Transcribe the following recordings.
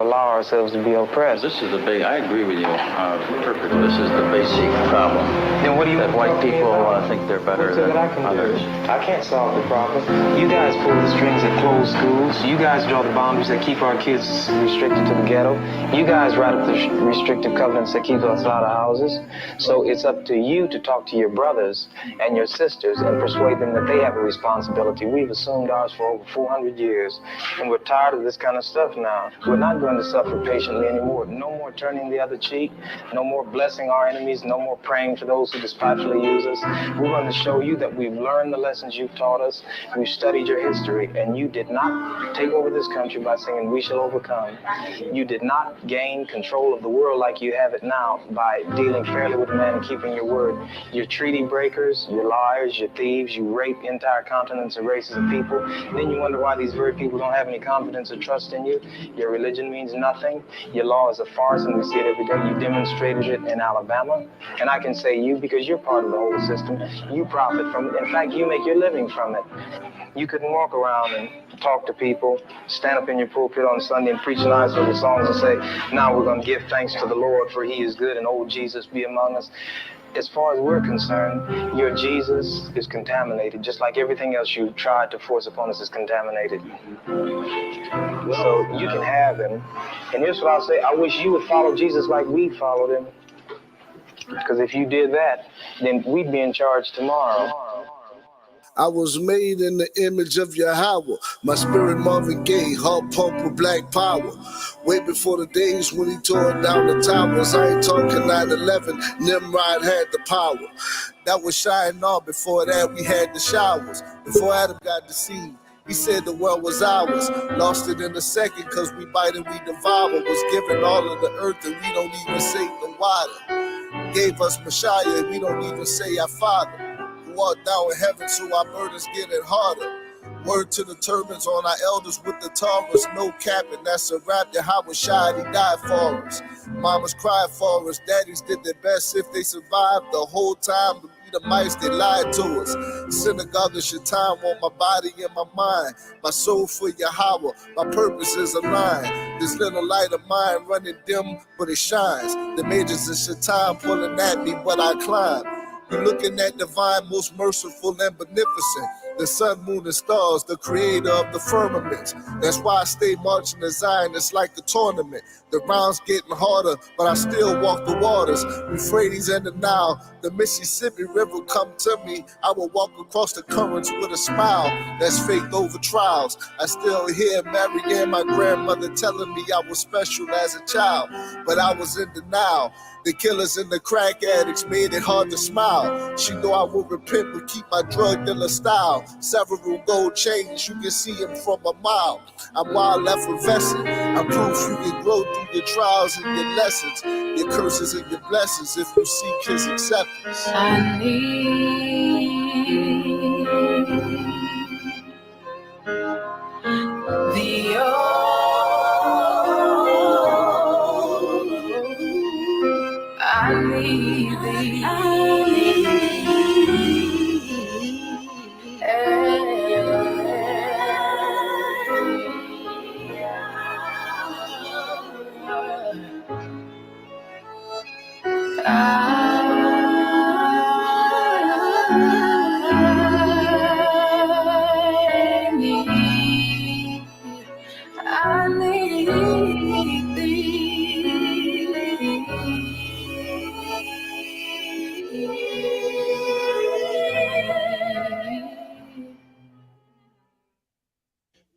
allow ourselves to be oppressed. This is I agree with you perfectly. This is the basic problem. Then what do you that white people think they're better than others? I can't solve the problem. You guys pull the strings that close schools. You guys draw the boundaries that keep our kids restricted to the ghetto. You guys write up the restrictive covenants that keep us out of houses. So it's up to you to talk to your brothers and your sisters and persuade them that they have a responsibility. We've assumed ours for over 400 years, and we're tired of this kind of stuff now. We're not going to suffer patiently anymore. No more turning the other cheek. No more blessing our enemies. No more praying for those who despitefully use us. We're going to show you that we've learned the lessons you've taught us. We've studied your history, and you did not take over this country by singing "We Shall Overcome." You did not gain control of the world like you have it now by dealing fairly with man and keeping your word. You're treaty breakers, you're liars, you're thieves, you rape entire continents and races of people. Then you wonder why these very people don't have any confidence or trust in you. Your religion means nothing. Your law is a farce, and we see it every day. You demonstrated it in Alabama. And I can say you because you're part of the whole system. You profit from it. In fact, you make your living from it. You couldn't walk around and talk to people, stand up in your pulpit on Sunday and preach nice little songs and say, now we're going to give thanks to the Lord for he is good and old Jesus be among us. As far as we're concerned, your Jesus is contaminated, just like everything else you tried to force upon us is contaminated. So you can have him. And here's what I'll say. I wish you would follow Jesus like we followed him. Because if you did that, then we'd be in charge tomorrow. I was made in the image of Yahweh. My spirit Marvin Gaye, heart pump with black power. Way before the days when he tore down the towers. I ain't talking 9/11, Nimrod had the power. That was Shinar. Before that we had the showers. Before Adam got deceived, he said the world was ours. Lost it in a second cause we bite and we devour. Was given all of the earth and we don't even say the water. Gave us Messiah and we don't even say our Father. Walk down in heaven so our burdens get it harder. Word to the turbans on our elders with the Taurus. No capping, that's a rap. Yahweh Shai, he died for us. Mamas cried for us. Daddies did their best if they survived the whole time. To be the mice, they lied to us. Synagogue is your time on my body and my mind. My soul for Yahweh, my purpose is aligned. This little light of mine running dim, but it shines. The majors is your time pulling at me, but I climb. You're looking at divine, most merciful and beneficent. The sun, moon, and stars, the creator of the firmament. That's why I stay marching to Zion, it's like a tournament. The rounds getting harder, but I still walk the waters. Euphrates and the Nile, the Mississippi River come to me. I will walk across the currents with a smile. That's faith over trials. I still hear Mary and my grandmother telling me I was special as a child, but I was in denial. The killers and the crack addicts made it hard to smile. She know I would repent but keep my drug dealer style. Several gold chains, you can see them from a mile. I'm wild effervescent. I'm proof you can grow through your trials and your lessons, your curses and your blessings if you seek his acceptance. I need the I need thee. I need thee.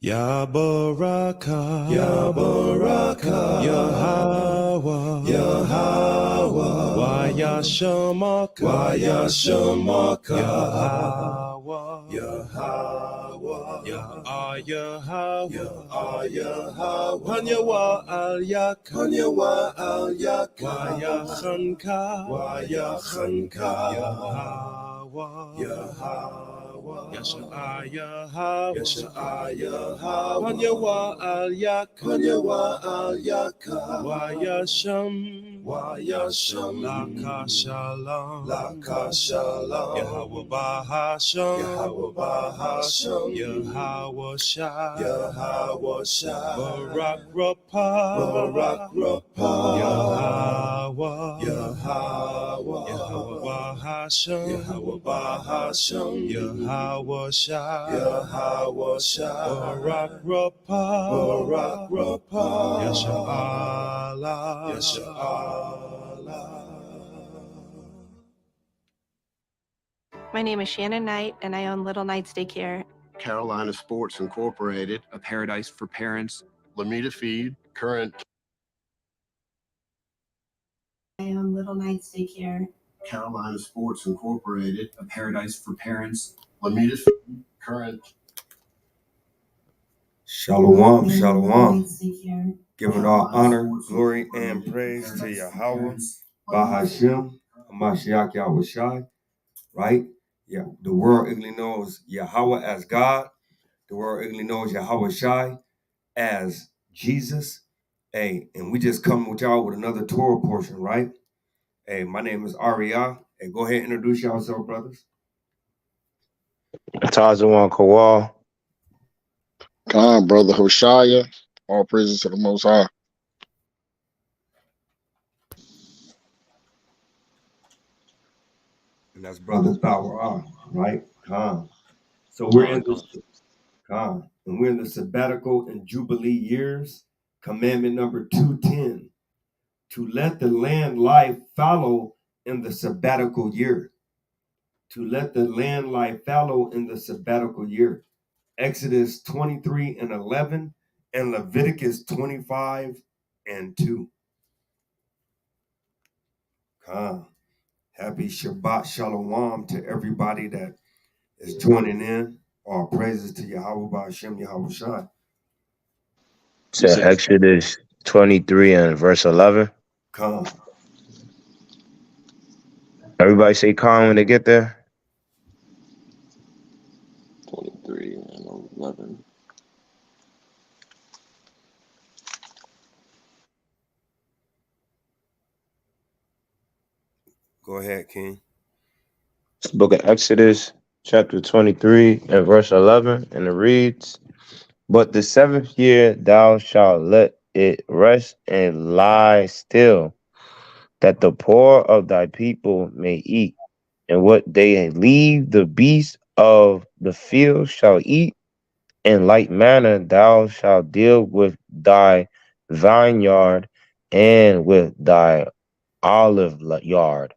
Ya Baraka, Ya Baraka, Yahweh, Yahweh, Waya Shamaka, Waya Shamaka, Yahweh, Yahweh, Yahweh, Yahweh, Hanyawa al Yak, Hanyawa al Yak, Waya Khanka, Waya Khanka, Yahweh, Yahweh. Yasha'aya Hawa, Yasha'aya Hawa, Wanyawa al Yaka, Wanyawa al Yaka, Wayasham, Wayasham, Laka Shalom, Laka Shalom, Yahweh Bahasham, Yahweh Bahasham, Yahweh Shai, Yahweh Shai, Barak Rapah, Barak Rapah, Yahweh, Yahweh, Yahweh Bahasham, Yahweh Bahasham, Yahweh Shai, Yahweh Shai, Barak Rapah, Barak Rapah, Yasha'Allah, Yasha'Allah. My name is Shannon Knight, and I own Little Knights Daycare. Carolina Sports Incorporated, a paradise for parents. Lamita Feed, current I own Little Knights Daycare. Carolina Sports Incorporated, A paradise for parents. Lamita Feed, current Shalom, shalom. Giving all honor, glory, and praise to Yahweh, Bahashim, Hamashiach Yahweh Shai, right? Yeah, the world only knows Yahweh as God. The world only knows Yahweh Shai as Jesus. Hey, and we just come with y'all with another Torah portion, right? Hey, my name is Aria. Hey, go ahead and introduce yourself, brothers. Tazawan Kowal. Khan, brother Hoshaya. All praises to the Most High. And that's Brother Power, right? Khan. So we're in this Khan, and we're in the sabbatical and jubilee years. Commandment number 210, to let the land lie fallow in the sabbatical year. To let the land lie fallow in the sabbatical year. Exodus 23:11 and Leviticus 25:2. Khan. Happy Shabbat Shalom to everybody that is joining in. All praises to Yahweh Ba'ashem Yahweh Shai. To Exodus 23 and verse 11. Khan. Everybody say calm when they get there. 23 and 11. Go ahead, King. It's the book of Exodus, chapter 23 and verse 11. And it reads, But the 7th year thou shalt let it rest and lie still, that the poor of thy people may eat. And what they leave the beasts of the field shall eat. In like manner thou shalt deal with thy vineyard and with thy olive yard.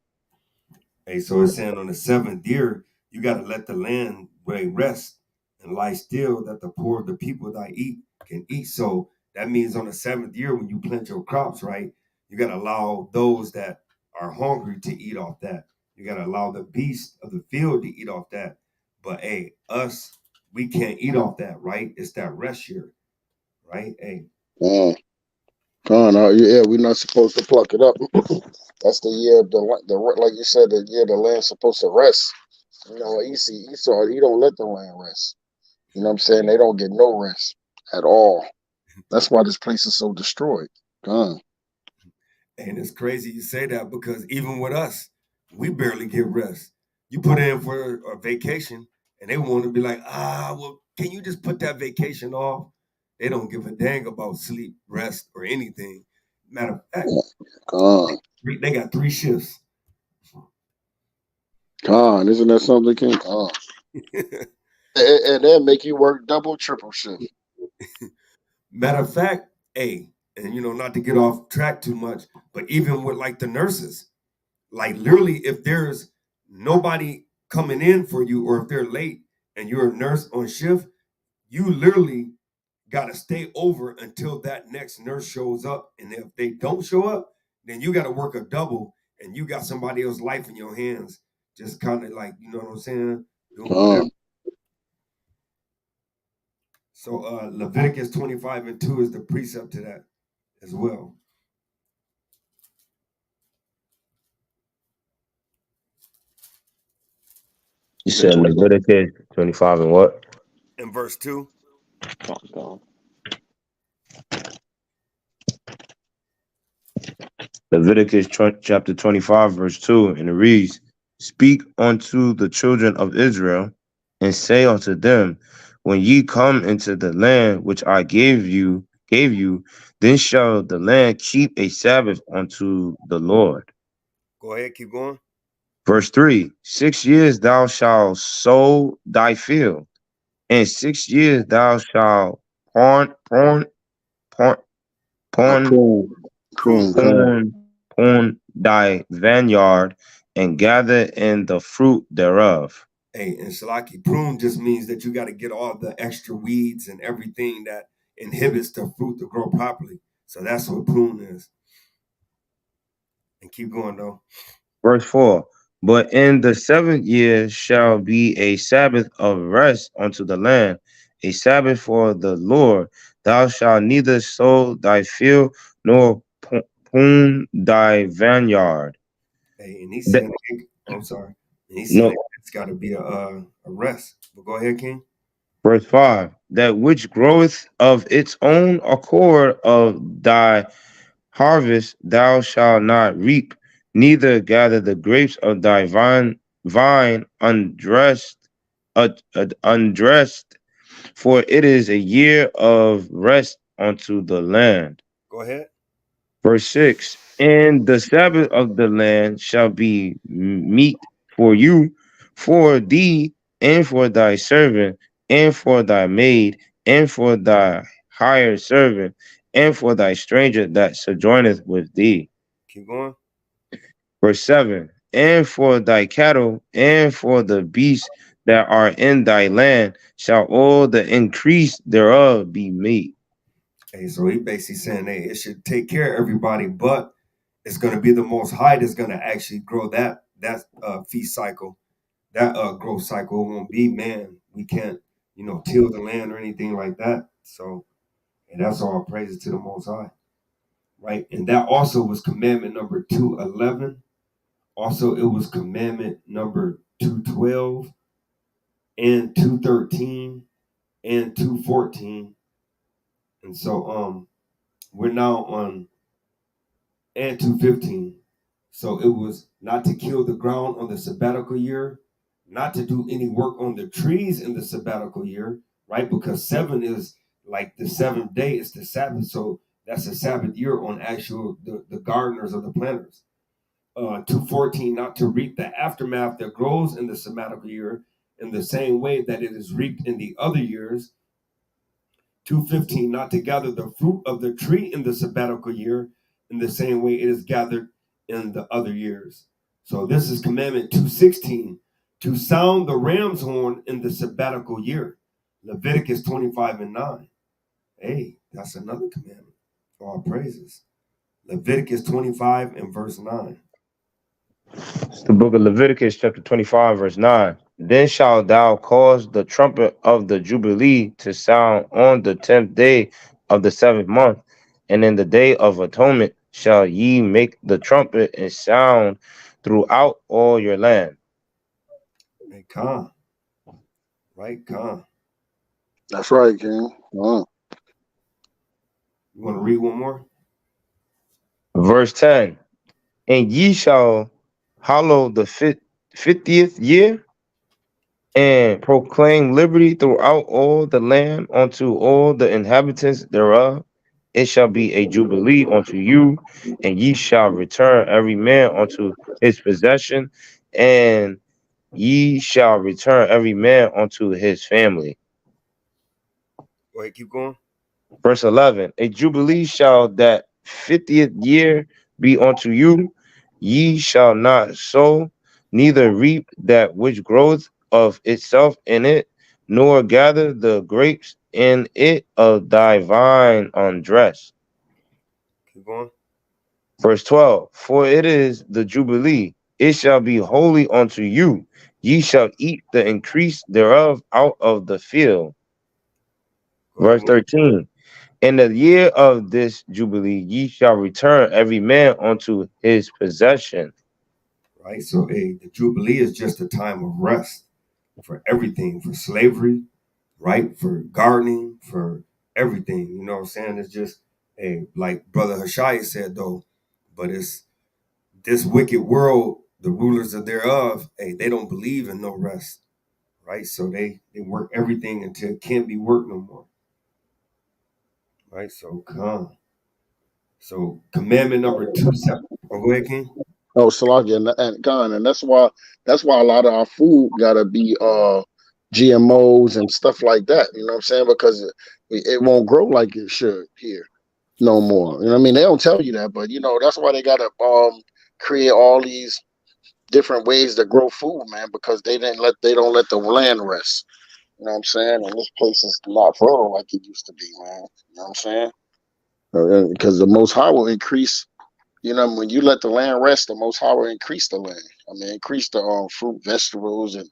Hey, so it's saying on the 7th year, you got to let the land rest and lie still, that the poor of the people that eat can eat. So that means on the 7th year, when you plant your crops, right, you got to allow those that are hungry to eat off that. You got to allow the beasts of the field to eat off that. But hey, us, we can't eat off that, right? It's that rest year, right? Hey. Khan, yeah, we're not supposed to pluck it up. That's the year of the like you said, the year the land's supposed to rest. You know, Esau, he don't let the land rest. You know what I'm saying? They don't get no rest at all. That's why this place is so destroyed. Khan. And it's crazy you say that, because even with us, we barely get rest. You put in for a vacation and they want to be like, well, can you just put that vacation off? They don't give a dang about sleep, rest, or anything. Matter of fact, they got 3 shifts. Khan, isn't that something, King? And they'll make you work double, triple shift. Matter of fact, and not to get off track too much, but even with like the nurses, like literally, if there's nobody coming in for you, or if they're late and you're a nurse on shift, you literally got to stay over until that next nurse shows up. And if they don't show up, then you got to work a double, and you got somebody else's life in your hands, just kind of like, you know what I'm saying? Doing whatever. So Leviticus 25:2 is the precept to that as well. You said Leviticus 25 and what? In verse 2. Leviticus chapter 25, verse 2, and it reads, Speak unto the children of Israel, and say unto them, When ye come into the land which I gave you, then shall the land keep a Sabbath unto the Lord. Go ahead, keep going. Verse 3, 6 years thou shalt sow thy field, and 6 years thou shalt pawn, pawn, Prune. pawn thy vineyard, and gather in the fruit thereof. Hey, and Shalaki, prune just means that you got to get all the extra weeds and everything that inhibits the fruit to grow properly. So that's what prune is. And keep going, though. Verse 4, But in the 7th year shall be a Sabbath of rest unto the land, a Sabbath for the Lord. Thou shalt neither sow thy field nor prune thy vineyard. Hey, and he's saying, I'm sorry. And he's saying it's got to be a rest. But go ahead, King. Verse 5, That which groweth of its own accord of thy harvest thou shalt not reap, neither gather the grapes of thy vine undressed, for it is a year of rest unto the land. Go ahead. Verse 6, And the Sabbath of the land shall be meat for you, for thee, and for thy servant, and for thy maid, and for thy hired servant, and for thy stranger that sojourneth with thee. Keep going. Verse 7, And for thy cattle, and for the beasts that are in thy land, shall all the increase thereof be meat. Hey, so he basically saying, hey, it should take care of everybody, but it's going to be the Most High that's going to actually grow that feast cycle, that growth cycle. It won't be man. We can't, till the land or anything like that. So, and that's all praises to the Most High, right? And that also was commandment number 211. Also, it was commandment number 212 and 213 and 214. And so, we're now on and 215. So it was not to kill the ground on the sabbatical year, not to do any work on the trees in the sabbatical year, right? Because 7 is like the 7th day is the Sabbath. So that's a Sabbath year on actual the gardeners or the planters. 214, not to reap the aftermath that grows in the sabbatical year in the same way that it is reaped in the other years. 215, not to gather the fruit of the tree in the sabbatical year in the same way it is gathered in the other years. So this is commandment 216, to sound the ram's horn in the sabbatical year. Leviticus 25 and 9. Hey, that's another commandment. All praises. Leviticus 25 and verse 9. It's the book of Leviticus, chapter 25, verse 9. Then shalt thou cause the trumpet of the Jubilee to sound on the 10th day of the 7th month, and in the day of atonement shall ye make the trumpet and sound throughout all your land. Hey, Khan. Right, Khan. That's right, King. You want to read one more? Verse 10. And ye shall hallow the 50th year, and proclaim liberty throughout all the land unto all the inhabitants thereof. It shall be a jubilee unto you, and ye shall return every man unto his possession, and ye shall return every man unto his family. Go ahead, keep going. Verse 11, a jubilee shall that 50th year be unto you. Ye shall not sow, neither reap that which groweth of itself in it, nor gather the grapes in it of thy vine undressed. Keep going. Verse 12, for it is the jubilee, it shall be holy unto you. Ye shall eat the increase thereof out of the field. Verse 13, in the year of this jubilee, ye shall return every man unto his possession. Right, so the jubilee is just a time of rest. for everything, for slavery, right? For gardening, for everything. You know what I'm saying? It's just like Brother Hashai said though, but it's this wicked world, the rulers of thereof, they don't believe in no rest, right? So they work everything until it can't be worked no more. Right? So come. So commandment number 2 7. Oh, go ahead, King. Oh, Salaki and Khan, and that's why a lot of our food gotta be GMOs and stuff like that. You know what I'm saying? Because it won't grow like it should here no more. You know what I mean? They don't tell you that, but that's why they gotta create all these different ways to grow food, man, because they don't let the land rest. You know what I'm saying? And this place is not fertile like it used to be, man. You know what I'm saying? Because the Most High will increase. When you let the land rest, the Most High will increase the land. I mean, increase the fruit, vegetables, and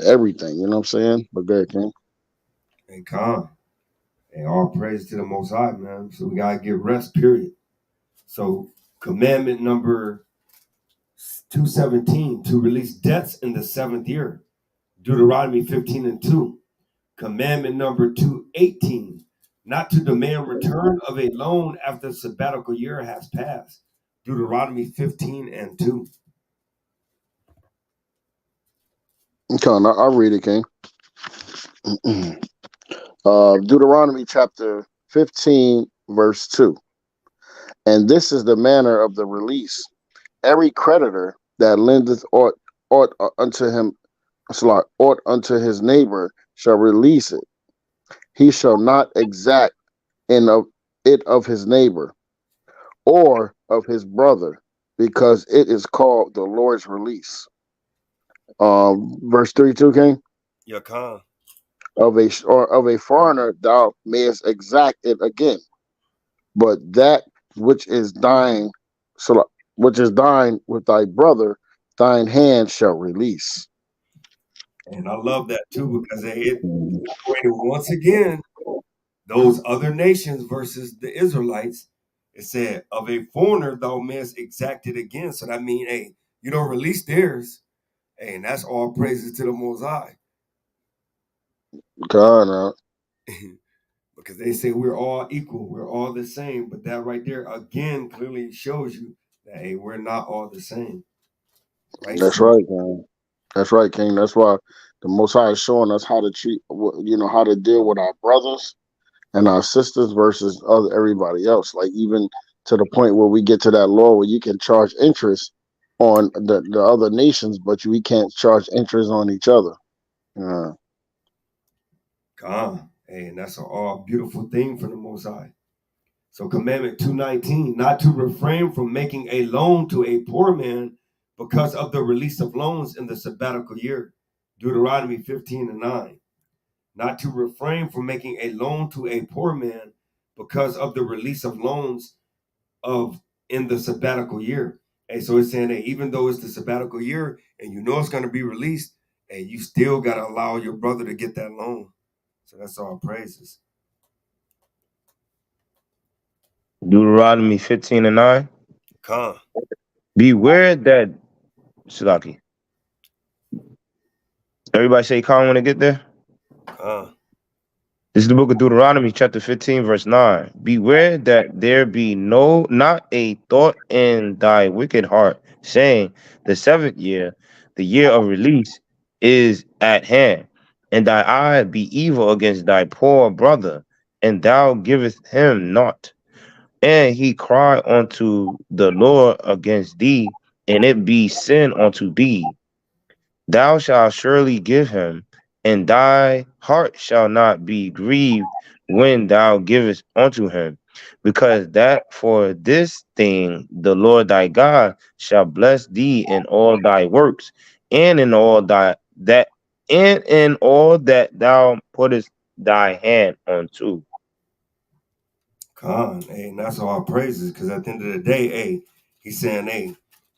everything. You know what I'm saying? But good, King. And come. And all praise to the Most High, man. So we gotta get rest, period. So commandment number 217, to release debts in the seventh year. Deuteronomy 15 and 2. Commandment number 218, not to demand return of a loan after the sabbatical year has passed. Deuteronomy 15 and 2. Okay, I'll read it, King. Deuteronomy chapter 15, verse 2. And this is the manner of the release. Every creditor that lendeth ought unto him, ought unto his neighbor shall release it. He shall not exact it of his neighbor or of his brother, because it is called the Lord's release. Verse 32, King. Yakan. Of a foreigner thou mayest exact it again, but that which is thine, which is thine with thy brother, thine hand shall release. And I love that too, because it once again, those other nations versus the Israelites, it said, of a foreigner thou mayest exact it again. So that means, hey, you don't release theirs. Hey, and that's all praises to the Most High. God, Because they say we're all equal, we're all the same. But that right there again clearly shows you that hey, we're not all the same. Right? that's So, right, man. That's right, King. That's why the Most High is showing us how to treat, how to deal with our brothers and our sisters versus everybody else. Like even to the point where we get to that law where you can charge interest on the other nations, but we can't charge interest on each other. hey, and that's an all beautiful thing for the Most High. So commandment 219, not to refrain from making a loan to a poor man because of the release of loans in the sabbatical year. Deuteronomy 15 and 9. Not to refrain from making a loan to a poor man because of the release of loans in the sabbatical year. Hey, so it's saying that even though it's the sabbatical year and you know it's going to be released, hey, you still got to allow your brother to get that loan. So that's all praises. Deuteronomy 15 and 9. Come. Beware that Salaki. Everybody say calm when they get there. This is the book of Deuteronomy, chapter 15, verse 9. Beware that there be not a thought in thy wicked heart, saying, the seventh year, the year of release, is at hand, and thy eye be evil against thy poor brother, and thou givest him naught. And he cry unto the Lord against thee, and it be sin unto thee. Thou shalt surely give him, and thy heart shall not be grieved when thou givest unto him, because that for this thing the Lord thy God shall bless thee in all thy works, and in all that thou puttest thy hand unto. Hey, and that's all praises, because at the end of the day, hey, he's saying, hey,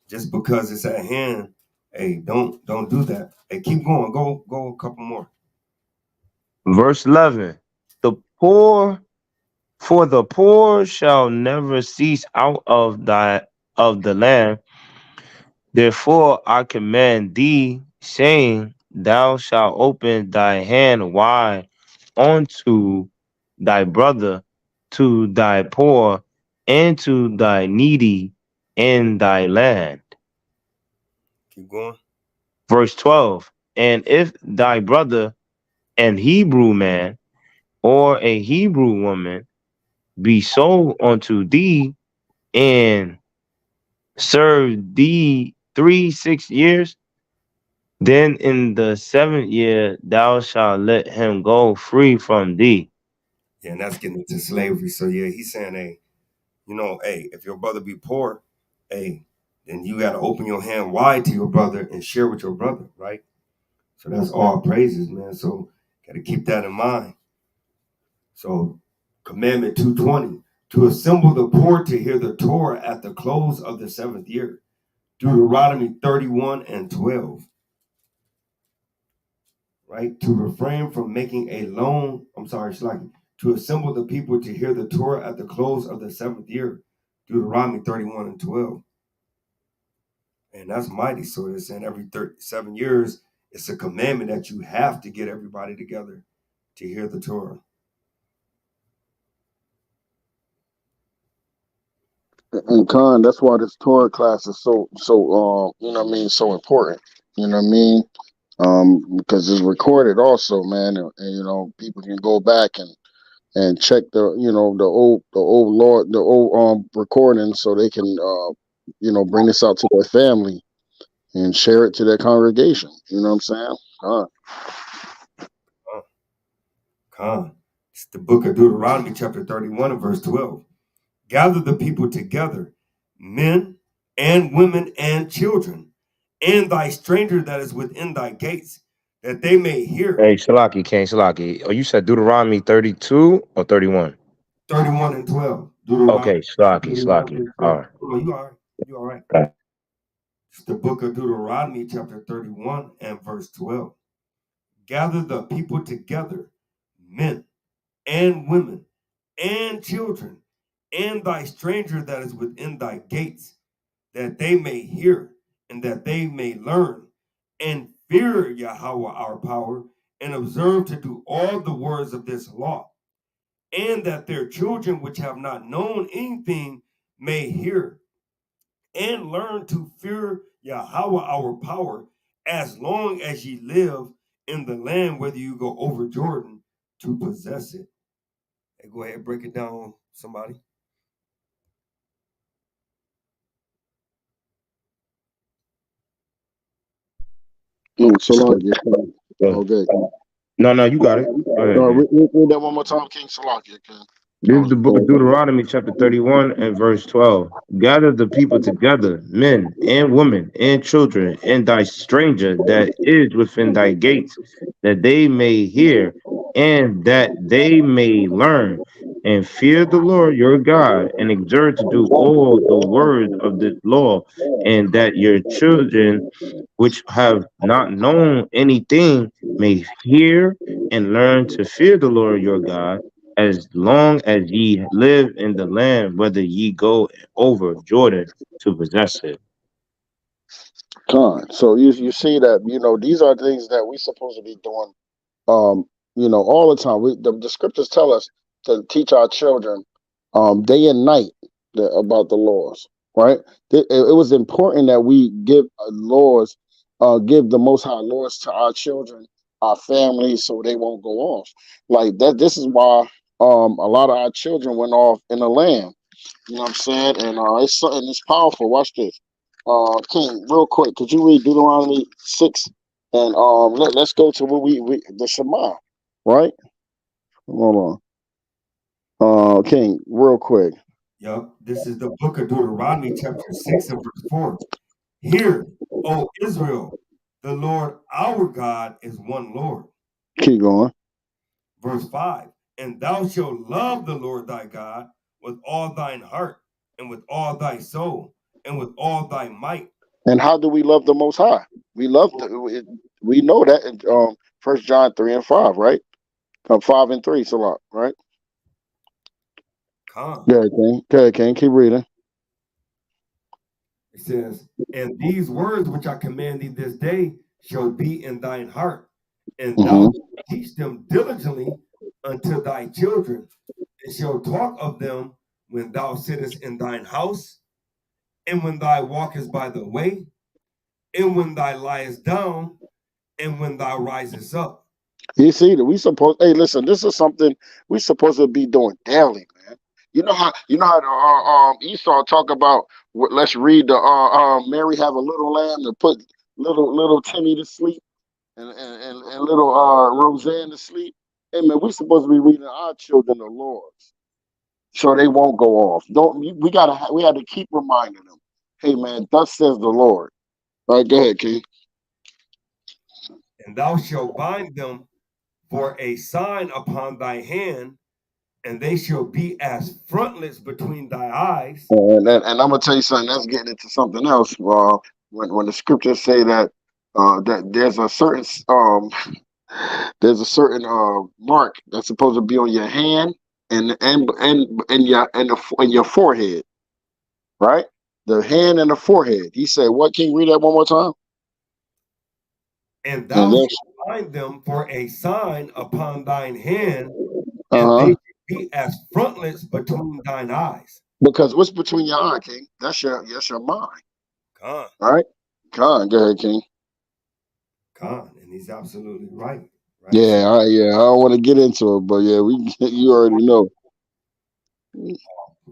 just because it's at hand, hey, don't do that. Hey, keep going. Go a couple more. Verse 11. For the poor shall never cease out of the land. Therefore I command thee, saying, thou shalt open thy hand wide unto thy brother, to thy poor, and to thy needy in thy land. Keep going. Verse 12. And if thy brother, an Hebrew man or a Hebrew woman, be sold unto thee and serve thee 6 years, then in the 7th year thou shalt let him go free from thee. Yeah, and that's getting into slavery. So yeah, he's saying, hey, hey, if your brother be poor, hey, then you got to open your hand wide to your brother and share with your brother, right? So that's all praises, man. So got to keep that in mind. So commandment 220, to assemble the poor to hear the Torah at the close of the 7th year. Deuteronomy 31 and 12. Right? To refrain from making a loan, Shlaki, to assemble the people to hear the Torah at the close of the 7th year. Deuteronomy 31 and 12. And that's mighty. So it's saying every 7 years, it's a commandment that you have to get everybody together to hear the Torah. And Khan, that's why this Torah class is so important. You know what I mean? Because it's recorded also, man, and people can go back and check the old recordings, so they can bring this out to their family and share it to their congregation. You know what I'm saying? Khan. It's the book of Deuteronomy, chapter 31 and verse 12. Gather the people together, men and women and children, and thy stranger that is within thy gates, that they may hear. Hey, Shalaki, King Shalaki. Oh, you said Deuteronomy 32 or 31? 31 and 12. Deuteronomy. Okay, Shalaki. All right. Oh, you all right. You all right. Okay. It's the book of Deuteronomy, chapter 31 and verse 12. Gather the people together, men and women and children, and thy stranger that is within thy gates, that they may hear and that they may learn and fear Yahweh our power and observe to do all the words of this law, and that their children which have not known anything may hear and learn to fear Yahweh our power as long as ye live in the land, whether you go over Jordan to possess it. Hey, go ahead, break it down, somebody. Salakia. Okay. No, you got it. Go ahead, King. Read that one more time, King Salakia. This is the book of Deuteronomy, chapter 31 and verse 12. Gather the people together, men and women and children, and thy stranger that is within thy gates, that they may hear and that they may learn and fear the Lord your God and exert to do all the words of this law, and that your children which have not known anything may hear and learn to fear the Lord your God as long as ye live in the land, whether ye go over Jordan to possess it. So you see that these are things that we supposed to be doing all the time. The scriptures tell us to teach our children day and night about the laws, right? It was important that we give laws, give the Most High laws to our children, our families, so they won't go off like that. This is why a lot of our children went off in the land. You know what I'm saying? And it's something. It's powerful. Watch this. King, real quick, could you read Deuteronomy 6 and let's go to what we the Shema, right? Hold on. King, real quick. Yep, this is the book of Deuteronomy, chapter 6 and verse 4. Hear, O Israel, the Lord our God is one Lord. Keep going. Verse 5. And thou shalt love the Lord thy God with all thine heart, and with all thy soul, and with all thy might. And how do we love the Most High? We love we know that in 1 John 3 and 5, right? 5 and 3, Salah, right? Come. Go ahead, King. Keep reading. It says, and these words which I command thee this day shall be in thine heart, and thou Mm-hmm. shalt teach them diligently unto thy children, and shall talk of them when thou sittest in thine house, and when thou walkest by the way, and when thou liest down, and when thou risest up. You see that we supposed. Hey, listen, this is something we supposed to be doing daily, man. You know how the Esau talk about. Let's read the Mary have a little lamb to put little Timmy to sleep, and little Roseanne to sleep. Hey man, we supposed to be reading our children the Lord's, so they won't go off. Don't we have to keep reminding them. Hey man, thus says the Lord. All right, go ahead, King. And thou shalt bind them for a sign upon thy hand, and they shall be as frontlets between thy eyes. And I'm gonna tell you something. That's getting into something else. When the scriptures say that that there's a certain mark that's supposed to be on your hand and your forehead, right? The hand and the forehead. He said, "What? Can you read that one more time?" And And thou then, shalt bind them for a sign upon thine hand, and they uh-huh. shall be as frontlets between thine eyes. Because what's between your eye, King? That's your mind, Con, right? Con, go ahead, King. and he's absolutely right. Right. So, Yeah, I don't want to get into it, but yeah, you already know.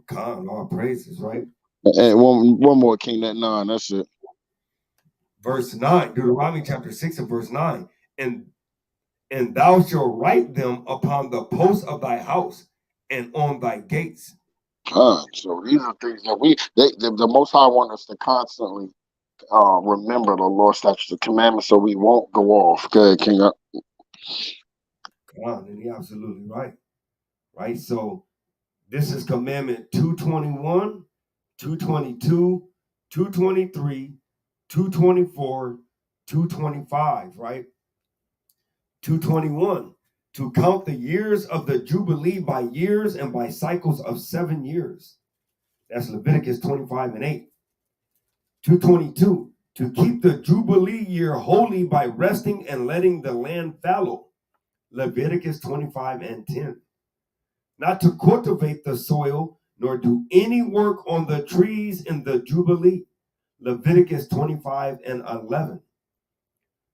con, all praises, right? And one more, King. That 9. That's it. Verse 9, Deuteronomy chapter 6 and verse 9. And thou shalt write them upon the posts of thy house and on thy gates. So these are things that the Most High want us to constantly remember the law, statutes, and commandments, so we won't go off. Go ahead, King. And you're absolutely right. Right. So this is commandment 221, 222, 223, 224, 225, right? 221, to count the years of the Jubilee by years and by cycles of 7 years. That's Leviticus 25 and 8. 222, to keep the Jubilee year holy by resting and letting the land fallow. Leviticus 25 and 10. Not to cultivate the soil, nor do any work on the trees in the Jubilee. Leviticus 25 and 11.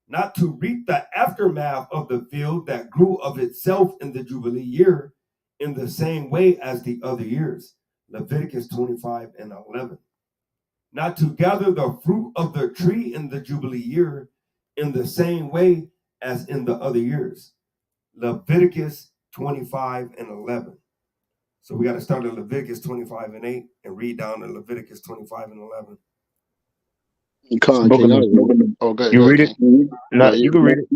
Not to reap the aftermath of the field that grew of itself in the Jubilee year in the same way as the other years. Leviticus 25 and 11. Not to gather the fruit of the tree in the Jubilee year in the same way as in the other years. Leviticus 25 and 11. So we got to start at Leviticus 25 and 8 and read down to Leviticus 25 and 11. King. Oh, go You ahead, read it? King. No, you can read it.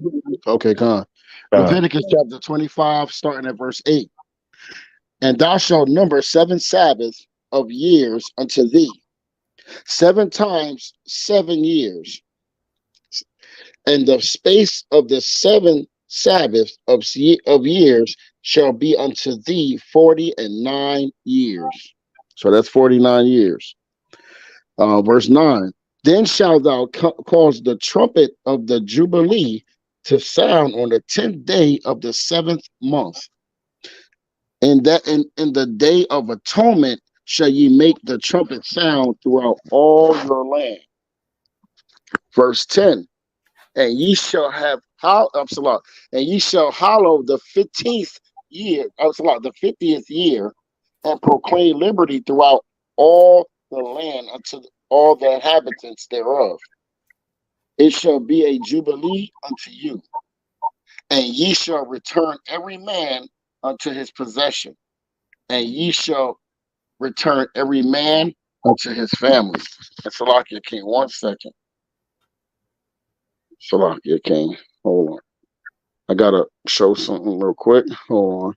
Okay, Con. Leviticus chapter 25, starting at verse 8. And thou shalt number 7 Sabbaths of years unto thee, 7 times 7 years. And the space of the 7 Sabbaths of years shall be unto thee 49 years. So that's 49 years. Verse 9. Then shalt thou cause the trumpet of the Jubilee to sound on the 10th day of the 7th month. And that in the day of atonement shall ye make the trumpet sound throughout all your land. Verse 10. And ye shall have and ye shall hallow the 15th year, the 50th year, and proclaim liberty throughout all the land unto all the inhabitants thereof. It shall be a jubilee unto you, and ye shall return every man unto his possession, and ye shall return every man unto his family. And Salakia King, 1 second. Salakia King, hold on. I gotta show something real quick. Hold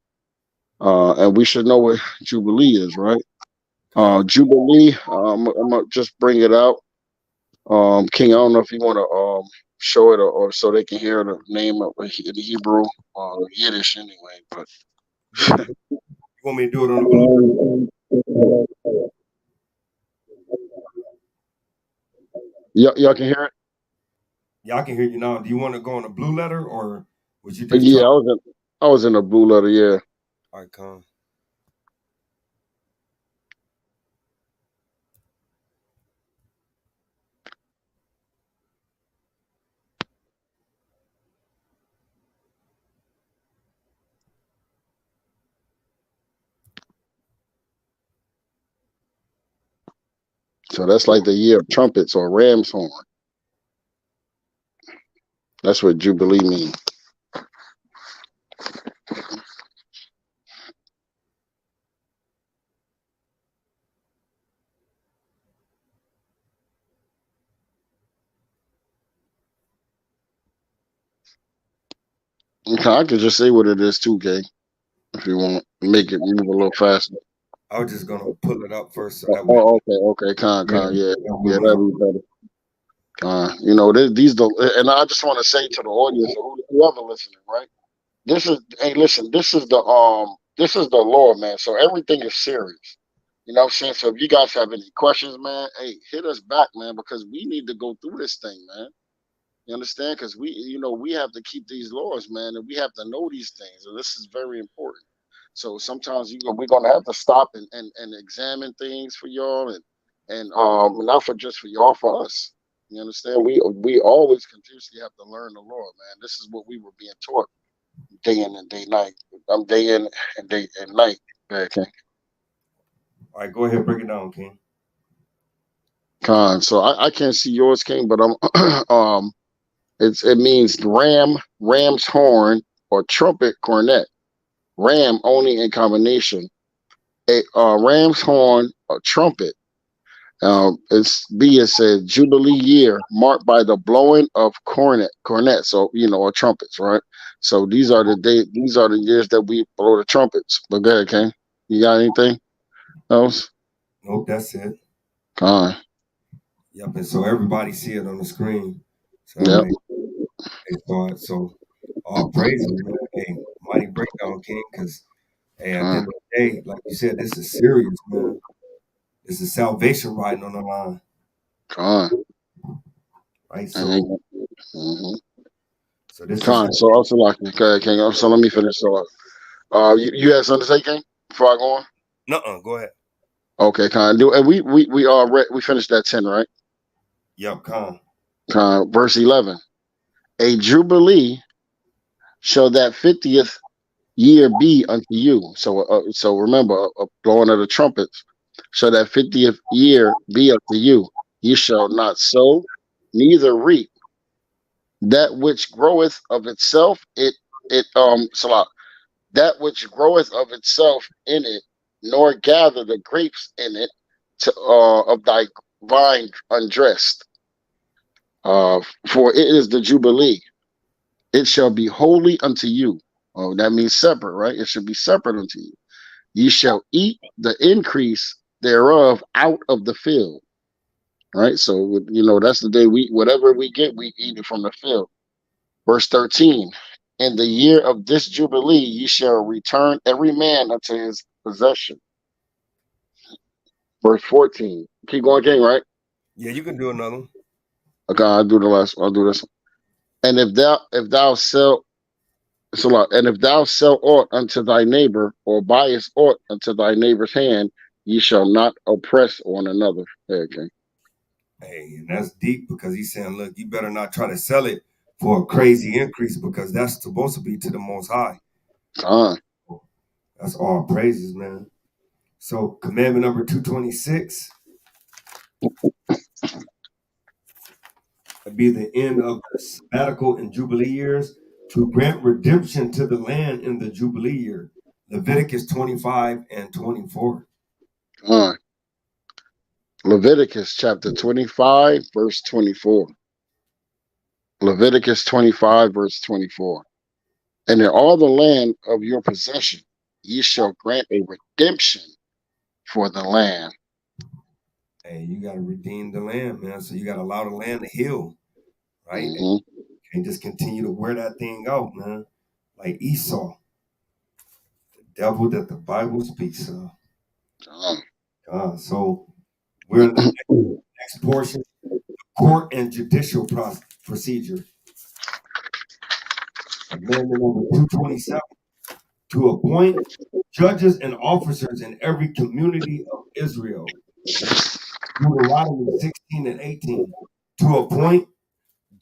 on. And we should know what Jubilee is, right? Jubilee, I'm gonna just bring it out. King, I don't know if you want to show it or so they can hear the name of in Hebrew or Yiddish anyway. But You want me to do it on the blue? Y'all can hear it? Yeah, I can hear you now. Do you want to go on a blue letter or was you just Yeah, trying? I was in a blue letter. Yeah. All right, come. So that's like the year of trumpets or ram's horn. That's what Jubilee means. Okay, I could just say what it is too, Kay, if you want to make it move a little faster. I was just gonna pull it up first so Oh, that way. okay, Yeah, yeah, that way yeah, when I, that'd be better. These the, and I just want to say to the audience, or whoever listening, right? This is, hey, listen, this is the Lord, man. So everything is serious. You know what I'm saying? So if you guys have any questions, man, hey, hit us back, man, because we need to go through this thing, man. You understand? Because we have to keep these laws, man, and we have to know these things, and this is very important. So sometimes we're gonna have to stop and examine things for y'all, and not for just for y'all, for us. You understand? We always continuously have to learn the law, man. This is what we were being taught day in and day night. I'm day in and day and night. Okay. all right, go ahead, break it down, King. Con. So I can't see yours, King, but I'm it means ram's horn, or trumpet cornet. Ram only in combination. A ram's horn, a trumpet. It said Jubilee year marked by the blowing of cornet. So or trumpets, right? So these are the years that we blow the trumpets. But go ahead, King. You got anything else? Nope, that's it. Con. Yep, and so everybody see it on the screen. So that Yep. way they saw it. So all praises, man. Hey, mighty breakdown, King, because hey, at the Con. end of the day, like you said, this is serious, man. This is salvation riding on the line, Con. right? Mm-hmm. So this is Con. So also like, okay, King. So let me finish. So you had something to say, King, before I go on? nuh-uh, go ahead. Okay, Con. Do and we finished that 10, right? Yep, con. Con. Verse 11. A jubilee shall that 50th year be unto you. So remember, blowing of the trumpets. So that 50th year be unto you. You shall not sow, neither reap that which groweth of itself. Salah, that which groweth of itself in it, nor gather the grapes in it of thy vine undressed. For it is the Jubilee. It shall be holy unto you. Oh, that means separate, right? It should be separate unto you. Ye shall eat the increase thereof out of the field. Right? So, that's the day whatever we get, we eat it from the field. Verse 13. In the year of this Jubilee, ye shall return every man unto his possession. Verse 14. Keep going, King, right? Yeah, you can do another one. Okay, I'll do the last one. I'll do this one. And if thou sell and if thou sell aught unto thy neighbor, or buyest aught unto thy neighbor's hand, ye shall not oppress one another. Okay. Hey, and that's deep because he's saying, look, you better not try to sell it for a crazy increase because that's supposed to be to the most high. That's all praises, man. So commandment number 226 would be the end of the sabbatical and jubilee years to grant redemption to the land in the jubilee year. Leviticus 25 and 24. Leviticus chapter 25, verse 24. Leviticus 25, verse 24. And in all the land of your possession, ye shall grant a redemption for the land. Hey, you got to redeem the land, man. So you got to allow the land to heal, right? Mm-hmm. And just continue to wear that thing out, man. Like Esau, the devil that the Bible speaks of. So we're in the next portion, court and judicial process. procedure. Amendment number 227, to appoint judges and officers in every community of Israel. Deuteronomy 16 and 18, to appoint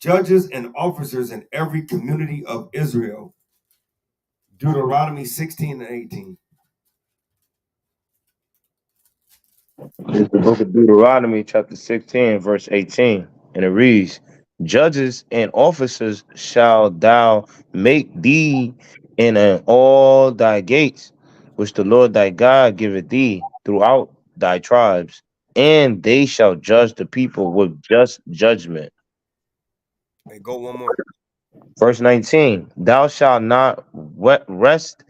judges and officers in every community of Israel. Deuteronomy 16 and 18. It's the book of Deuteronomy, chapter 16, verse 18. And it reads, Judges and officers shall thou make thee in all thy gates, which the Lord thy God giveth thee throughout thy tribes, and they shall judge the people with just judgment. Hey, go one more. Verse 19, Thou shalt not rest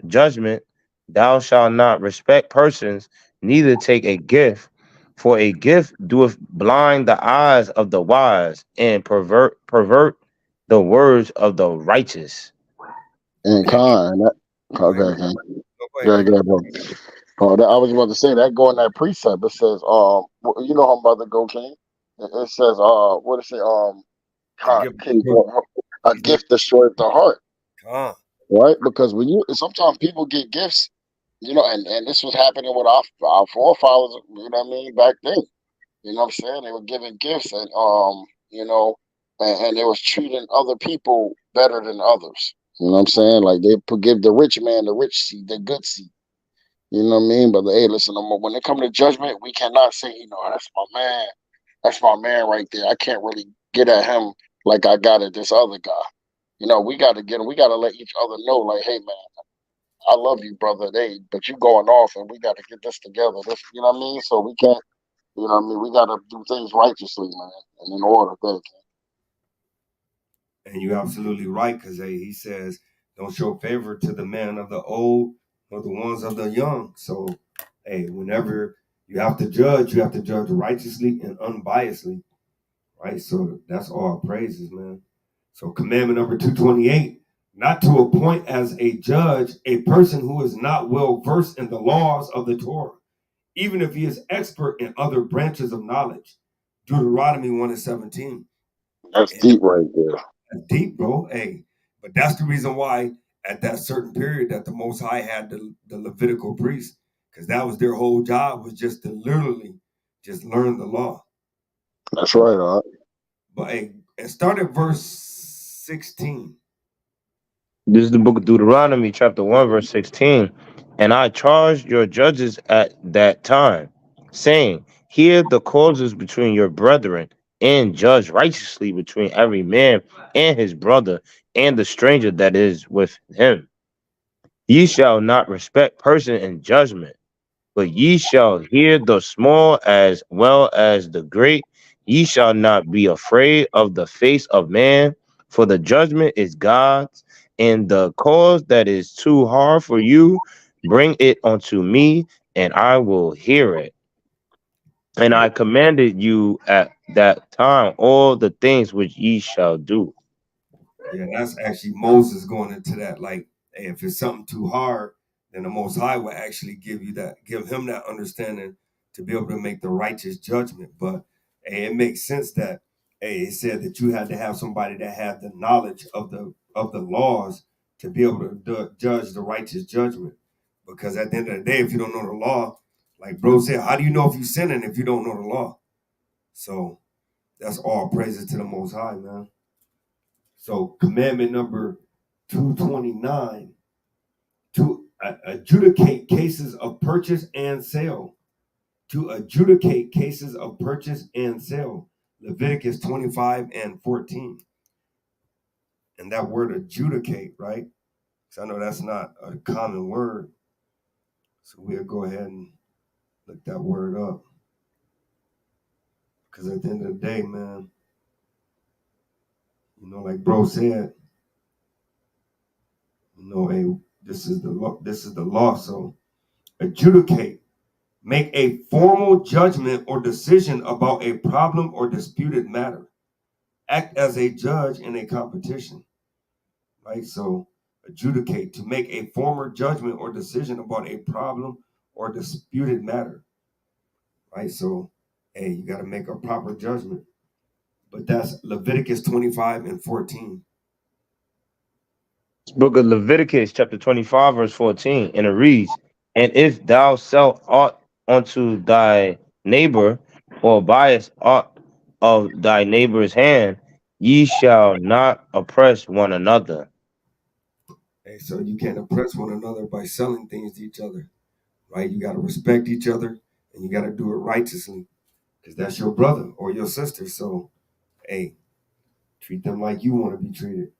judgment, thou shalt not respect persons, neither take a gift, for a gift doeth blind the eyes of the wise, and pervert the words of the righteous. And Hey, Khan, that, go ahead, okay, bro. King. Go ahead, Yeah, King. yeah, bro. I was about to say that go in that precept. It says, you know how I'm about to go, King. It says, what it say, A gift. King, a gift destroys the heart, right? Because when you sometimes people get gifts, and this was happening with our forefathers, you know what I mean, back then. You know what I'm saying? They were giving gifts and and they was treating other people better than others. You know what I'm saying? Like they give the rich man the rich seed, the good seed. You know what I mean? But hey, listen, when it comes to judgment, we cannot say, that's my man. That's my man right there. I can't really get at him like I got at this other guy. We got to get him. We got to let each other know, like, hey, man, I love you, brother. Hey, but you going off, and we got to get this together. You know what I mean? So we can't. You know what I mean? We got to do things righteously, man, and in order. And you're absolutely right, because he says, don't show favor to the man of the old or the ones of the young. So, hey, whenever you have to judge righteously and unbiasedly, right? So that's all praises, man. So commandment number 228, not to appoint as a judge a person who is not well versed in the laws of the Torah, even if he is expert in other branches of knowledge. Deuteronomy 1 and 17. That's deep right there. That's deep, bro. Hey, but that's the reason why at that certain period that the Most High had the Levitical priests, because that was their whole job, was just to literally just learn the law. That's right, all right. But hey, and start at verse 16. This is the book of Deuteronomy, chapter 1, verse 16. And I charged your judges at that time, saying, Hear the causes between your brethren, and judge righteously between every man and his brother, and the stranger that is with him. Ye shall not respect person in judgment, but ye shall hear the small as well as the great. Ye shall not be afraid of the face of man, for the judgment is God's, and the cause that is too hard for you, bring it unto me, and I will hear it. And I commanded you at that time all the things which ye shall do. Yeah, that's actually Moses going into that. Like, hey, if it's something too hard, then the Most High will actually give him that understanding to be able to make the righteous judgment. But hey, it makes sense that it said that you had to have somebody that had the knowledge of the laws to be able to judge the righteous judgment. Because at the end of the day, if you don't know the law, like bro said, how do you know if you're sinning if you don't know the law? So that's all praises to the Most High, man. So commandment number 229, to adjudicate cases of purchase and sale. To adjudicate cases of purchase and sale. Leviticus 25 and 14. And that word adjudicate, right? Because I know that's not a common word. So we'll go ahead and look that word up. Because at the end of the day, man, like bro said, hey, this is the law. This is the law. So adjudicate. Make a formal judgment or decision about a problem or disputed matter. Act as a judge in a competition, right? So adjudicate, to make a formal judgment or decision about a problem or disputed matter, right? So, hey, you got to make a proper judgment. but that's Leviticus 25 and 14. Book of Leviticus, chapter 25, verse 14, and it reads, "And if thou sell aught unto thy neighbor, or buyest aught of thy neighbor's hand, ye shall not oppress one another." Hey, so you can't oppress one another by selling things to each other, right? You got to respect each other, and you got to do it righteously, because that's your brother or your sister. So, hey, treat them like you want to be treated.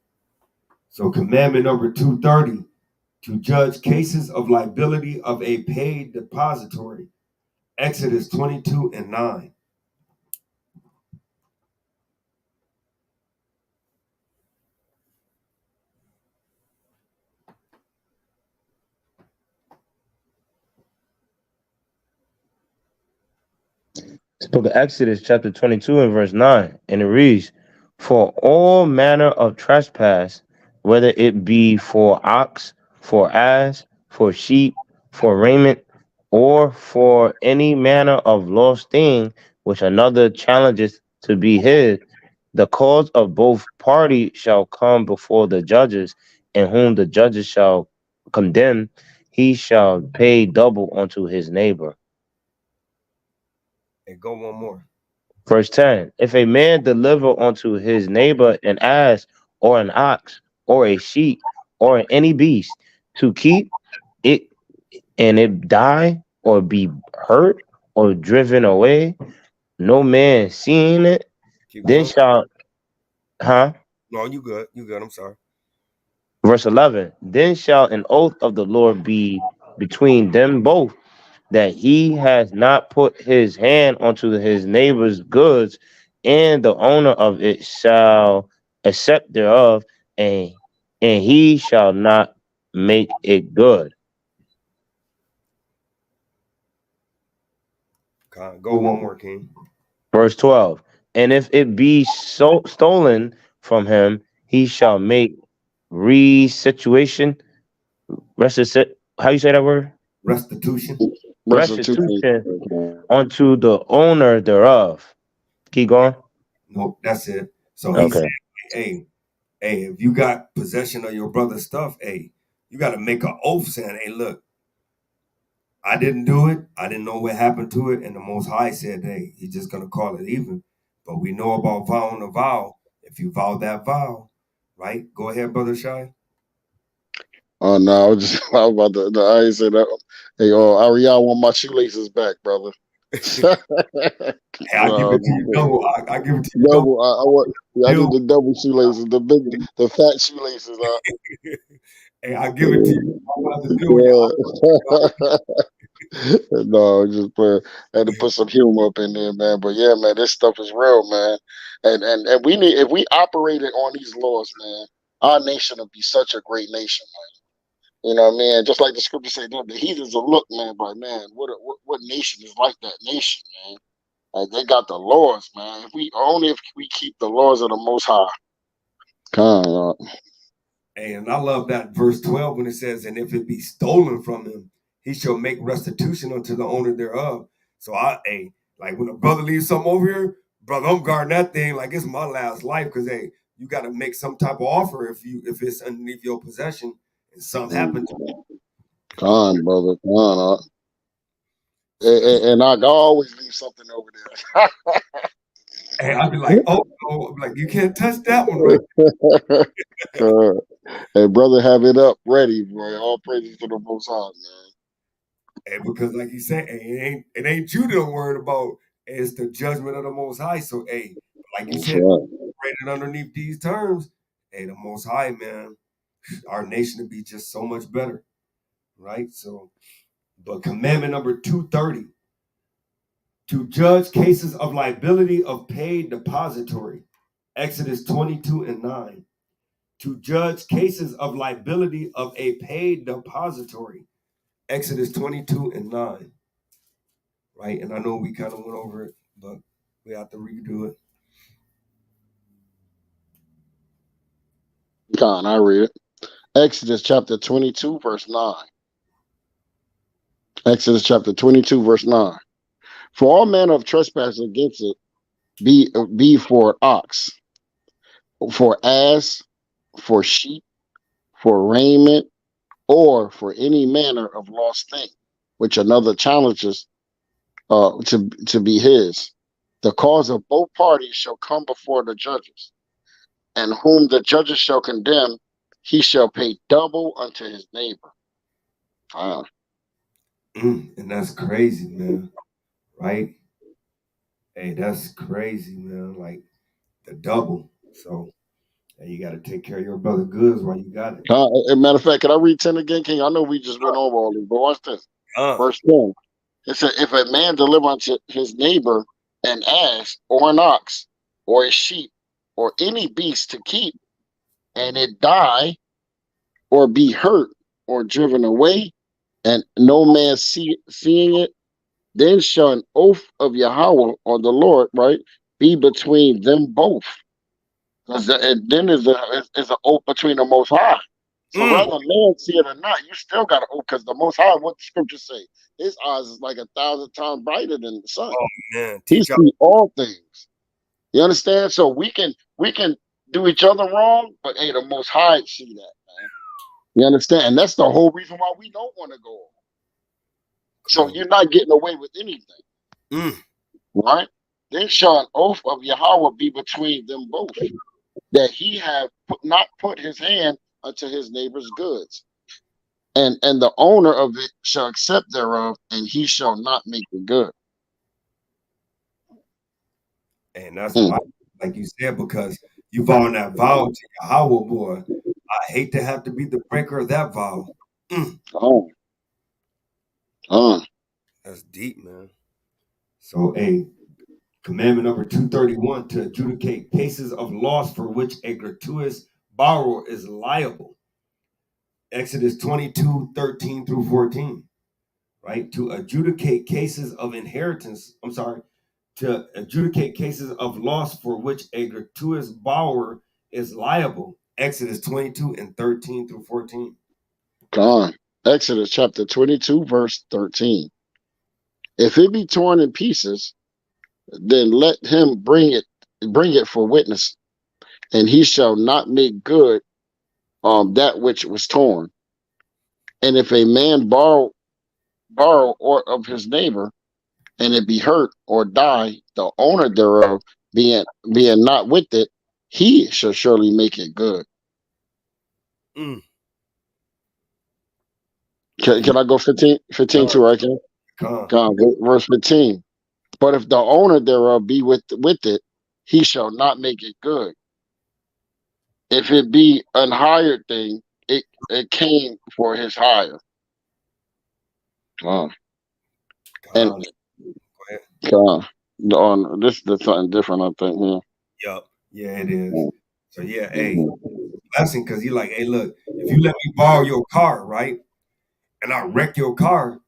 So, commandment number 230, to judge cases of liability of a paid depository. Exodus 22 and 9. Book of Exodus, chapter 22, and verse 9, and it reads, "For all manner of trespass, whether it be for ox, for ass, for sheep, for raiment, or for any manner of lost thing which another challenges to be his, the cause of both parties shall come before the judges, and whom the judges shall condemn, he shall pay double unto his neighbor." And go one more. Verse 10, "If a man deliver unto his neighbor an ass or an ox or a sheep or any beast to keep it, and it die or be hurt or driven away, no man seeing it, Keep then going. shall," huh? No, you good. You good. I'm sorry. Verse 11, "Then shall an oath of the Lord be between them both, that he has not put his hand onto his neighbor's goods, and the owner of it shall accept thereof, and he shall not make it good." Go one more, King. Verse 12, "And if it be so stolen from him, he shall make restitution, how you say that word? Restitution. Restitution Restitution. unto the owner thereof. Keep going. Nope, that's it. So he said, Okay. hey, if you got possession of your brother's stuff, hey, you got to make an oath saying, hey, look, I didn't do it. I didn't know what happened to it. And the Most High said, hey, he's just going to call it even. But we know about vowing a vow. If you vow that vow, right? Go ahead, Brother Shai. Oh no, I was just I was about to. No, I ain't say that. Hey, Ari, I want my shoelaces back, brother. Hey, I give No, it to you double. I give it to you double. double. I want. Yeah, I Bill. need the double shoelaces, the fat shoelaces. Hey, I give it to you. I'm about to do Yeah. y'all. No, just had to put some humor up in there, man. But yeah, man, this stuff is real, man. And we need, if we operated on these laws, man, our nation would be such a great nation, man. You know what I mean? Just like the scripture say, the heathens will look, man, but man, what nation is like that nation, man? Like they got the laws, man. If we keep the laws of the Most High. Come on. And I love that verse 12 when it says, and if it be stolen from him, he shall make restitution unto the owner thereof. So like when a brother leaves something over here, brother, I'm guarding that thing like it's my last life. Cause hey, you gotta make some type of offer if it's underneath your possession and something happens to it. Come on, brother. Come on. And I always leave something over there. And I'd be like, oh no, I'm like, you can't touch that one, right? Hey, brother, have it up ready, boy. All praises to the Most High, man. And because like you said, hey, it ain't you that I'm worried about. It's the judgment of the Most High. So hey, like you That's said, right. rated underneath these terms, hey, the Most High, man, our nation would be just so much better, right? So, but commandment number 230, to judge cases of liability of paid depository. Exodus 22 and 9. To judge cases of liability of a paid depository. Exodus 22 and 9. Right? And I know we kind of went over it, but we have to redo it. Con, I read it. Exodus chapter 22, verse 9. Exodus chapter 22, verse 9. For all manner of trespass against it, be for ox, for ass, for sheep, for raiment, or for any manner of lost thing, which another challenges to be his. The cause of both parties shall come before the judges, and whom the judges shall condemn, he shall pay double unto his neighbor. Wow. And that's crazy, man. Right? Hey, that's crazy, man. Like the double. So hey, you got to take care of your brother goods while you got it. As a matter of fact, can I read 10 again, King? I know we just went over all this, but watch this. Uh, Verse 10. It said, if a man deliver unto his neighbor an ass or an ox or a sheep or any beast to keep, and it die or be hurt or driven away, and no man seeing it, then shall an oath of Yahweh or the Lord, right, be between them both. Because then is an oath between the Most High. So whether man see it or not, you still got to oath, because the Most High, what the scriptures say, his eyes is like 1,000 times brighter than the sun. Oh man, He teach see all things. You understand? So we can do each other wrong, but hey, the Most High see that, man. You understand? And that's the whole reason why we don't want to go on. So you're not getting away with anything, right? Then shall an oath of Yahweh be between them both, that he have not put his hand unto his neighbor's goods, and the owner of it shall accept thereof, and he shall not make it good. And that's why, like you said, because you vowing that vow to Yahweh, boy. I hate to have to be the breaker of that vow. That's deep, man. So, hey, commandment number 231, to adjudicate cases of loss for which a gratuitous borrower is liable. Exodus 22, 13 through 14, right? To adjudicate cases of inheritance, to adjudicate cases of loss for which a gratuitous borrower is liable. Exodus 22 and 13 through 14. Exodus chapter 22, verse 13. If it be torn in pieces, then let him bring it for witness, and he shall not make good that which was torn. And if a man borrow or of his neighbor, and it be hurt or die, the owner thereof being not with it, he shall surely make it good. Can I go 15 too, right? Verse 15. But if the owner thereof be with it, he shall not make it good. If it be an hired thing, it came for his hire. And on this is something different, I think. Yup. Yeah, it is. So yeah, hey, blessing, because you're like, hey, look, if you let me borrow your car, right, and I wreck your car,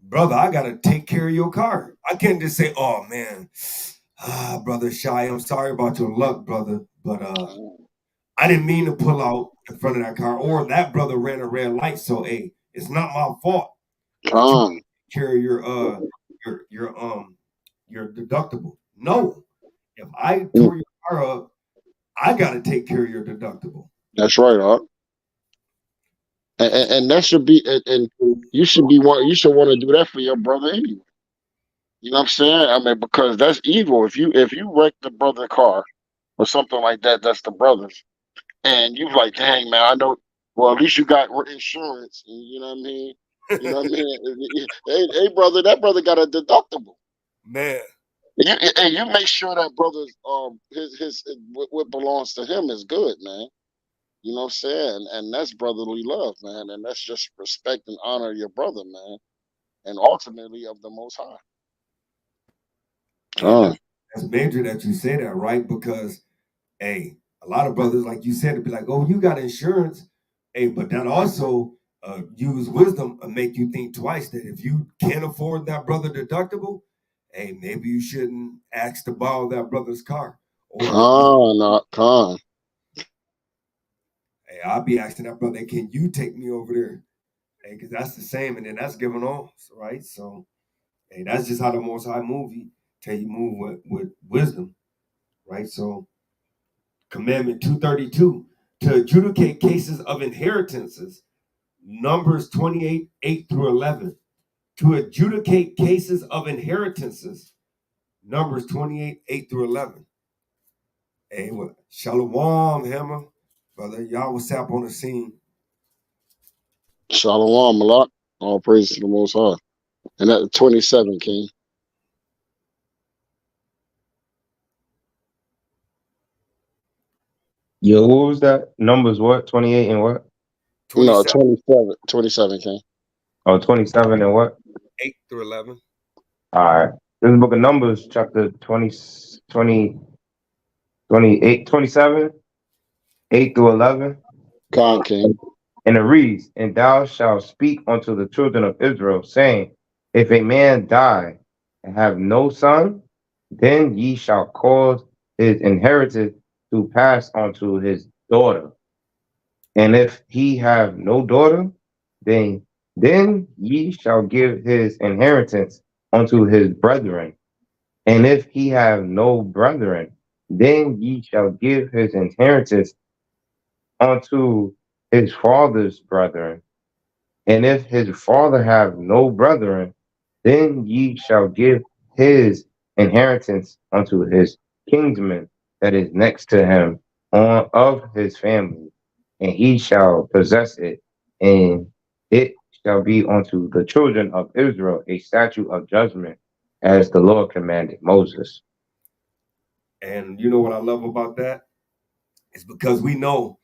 brother, I gotta take care of your car. I can't just say, oh man, brother Shy, I'm sorry about your luck, brother, but I didn't mean to pull out in front of that car, or that brother ran a red light, so hey, it's not my fault. But you take care of your deductible. No, if I tore your car up, I gotta take care of your deductible. That's right, Art. And that should be, and you should want to do that for your brother anyway. You know what I'm saying? I mean, because that's evil. If you wreck the brother's car or something like that, that's the brother's. And you like, dang man, I know. Well, at least you got insurance. You know what I mean? You know what I mean? Hey, brother, that brother got a deductible. Man. You make sure that brother's his what belongs to him is good, man. You know what I'm saying? And that's brotherly love, man. And that's just respect and honor your brother, man. And ultimately of the Most High. That's major that you say that, right? Because, hey, a lot of brothers, like you said, to be like, oh, you got insurance. Hey, but that also use wisdom and make you think twice that if you can't afford that brother deductible, hey, maybe you shouldn't ask to borrow that brother's car. Hey, I'll be asking that brother, can you take me over there? Hey, because that's the same, and then that's giving off, right? So, hey, that's just how the Most High move. He tell you move with wisdom. right? So commandment 232, to adjudicate cases of inheritances, Numbers 28, 8 through 11. To adjudicate cases of inheritances, Numbers 28, 8 through 11. Hey, what? Shalom, Hammer. Brother, y'all was sap on the scene. Shalom, Malak. All praise to the Most High. And at 27, King. Yo, what was that? Numbers what? 28 and what? No, 27, 27, King. Oh, 27 and what? 8 through 11. All right. This is the book of Numbers, chapter 28, 27, 8 through 11. Khan, King. And it reads, and thou shalt speak unto the children of Israel, saying, if a man die and have no son, then ye shall cause his inheritance to pass unto his daughter. And if he have no daughter, then ye shall give his inheritance unto his brethren. And if he have no brethren, then ye shall give his inheritance unto his father's brethren. And if his father have no brethren, then ye shall give his inheritance unto his kinsman that is next to him of his family, and he shall possess it, and it shall be unto the children of Israel a statute of judgment, as the Lord commanded Moses. And you know what I love about that? It's because we know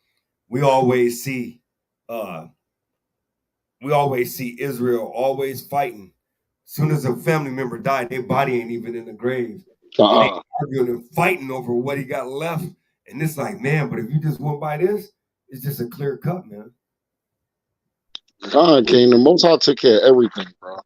we always see Israel always fighting. As soon as a family member died, their body ain't even in the grave. And they arguing and fighting over what he got left. And it's like, man, but if you just went by this, it's just a clear cut, man. Khan, King. The Most High took care of everything, bro.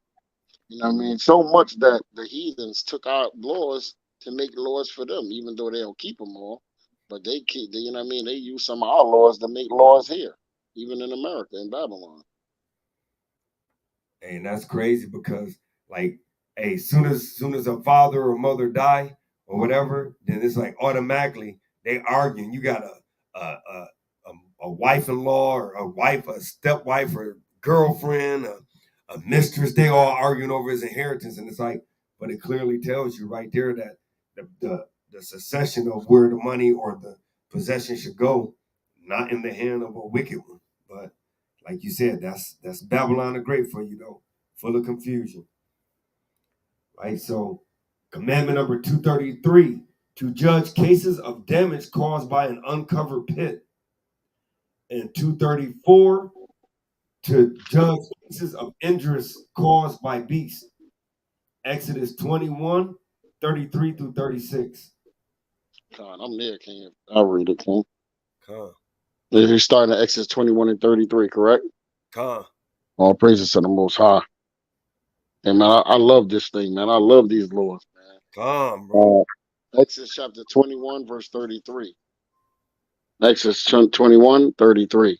You know what I mean? So much that the heathens took out laws to make laws for them, even though they don't keep them all. But they keep, you know what I mean? They use some of our laws to make laws here, even in America, in Babylon. And that's crazy because, like, hey, soon as a father or mother die or whatever, then it's like automatically they arguing. You got a wife-in-law or a wife, a stepwife or girlfriend, a mistress. They all arguing over his inheritance, and it's like, but it clearly tells you right there that the succession of where the money or the possession should go, not in the hand of a wicked one, but like you said, that's Babylon the Great for you, though, full of confusion. Right? So, commandment number 233, to judge cases of damage caused by an uncovered pit. And 234, to judge cases of injuries caused by beasts. Exodus 21, 33 through 36. Khan, I'm there, King. I'll read it, King. Khan. You're starting at Exodus 21 and 33, correct? Khan. All praises to the Most High. And man, I love this thing, man. I love these laws, man. Khan, bro. Exodus chapter 21, verse 33. Exodus 21, 33.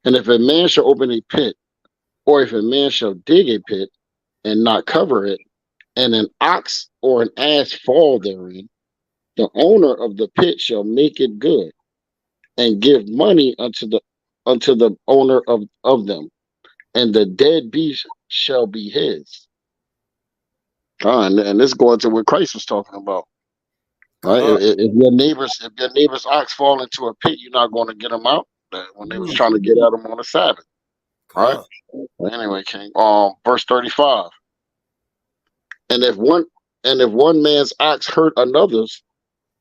And if a man shall open a pit, or if a man shall dig a pit and not cover it, and an ox or an ass fall therein, the owner of the pit shall make it good, and give money unto the owner of them, and the dead beast shall be his. And this going to what Christ was talking about. Right? If your neighbor's ox fall into a pit, you're not going to get them out. When they was trying to get at them on the Sabbath, right? Well, anyway, King. Verse 35. And if one man's ox hurt another's,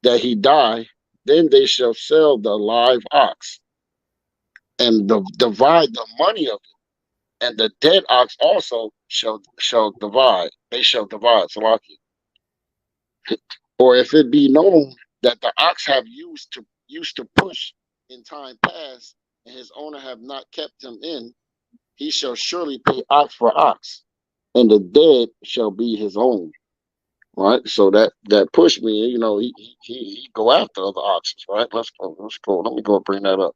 that he die, then they shall sell the live ox, and divide the money of it, and the dead ox also shall divide. They shall divide. Salaki. Or if it be known that the ox have used to push in time past, and his owner have not kept him in, he shall surely pay ox for ox, and the dead shall be his own. Right? So that push me, you know, he go after other oxes, right? Let's go. Let me go bring that up.